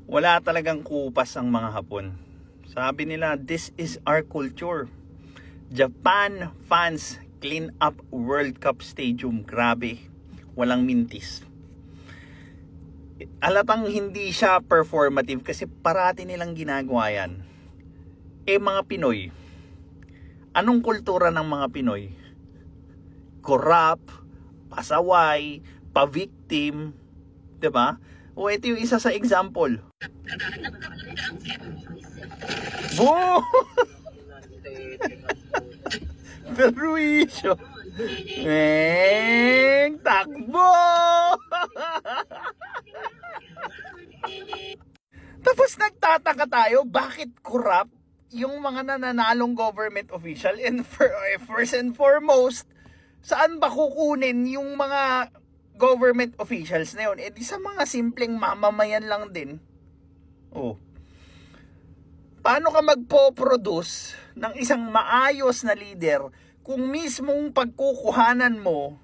Wala talagang kupas ang mga Hapon. Sabi nila, this is our culture. Japan fans clean up World Cup Stadium. Grabe. Walang mintis. Alatang hindi siya performative kasi parati nilang ginagawa yan. Mga Pinoy. Anong kultura ng mga Pinoy? Corrupt, pasaway, pa-victim. Diba? O ito yung isa sa example. Boo! Perwisyo. Takbo! Tapos nagtataka tayo, bakit corrupt yung mga nananalong government official? And first and foremost, saan ba kukunin yung mga government officials na yun? Di sa mga simpleng mamamayan lang din. Paano ka magpo-produce ng isang maayos na leader kung mismong pagkukuhanan mo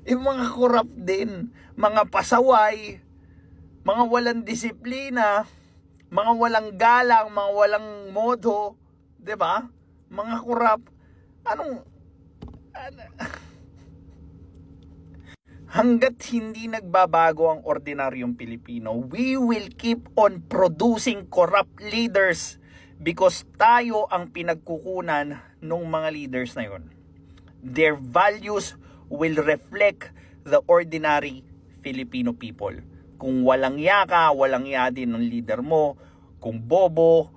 yung mga corrupt din, mga pasaway, mga walang disiplina, mga walang galang, mga walang modo, 'di ba? Mga corrupt. Hanggat hindi nagbabago ang ordinaryong Pilipino, we will keep on producing corrupt leaders because tayo ang pinagkukunan ng mga leaders na yon. Their values will reflect the ordinary Filipino people. Kung walang ya ka, walang ya din ng leader mo. Kung bobo,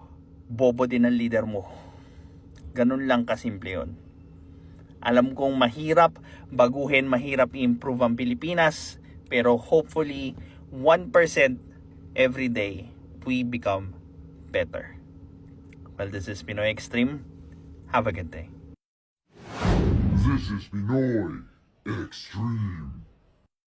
bobo din ang leader mo. Ganun lang kasimple yon. Alam kong mahirap baguhin, mahirap i-improve ang Pilipinas, pero hopefully 1% every day we become better. Well, this is Pinoy Extreme. Have a good day. This is Pinoy Extreme.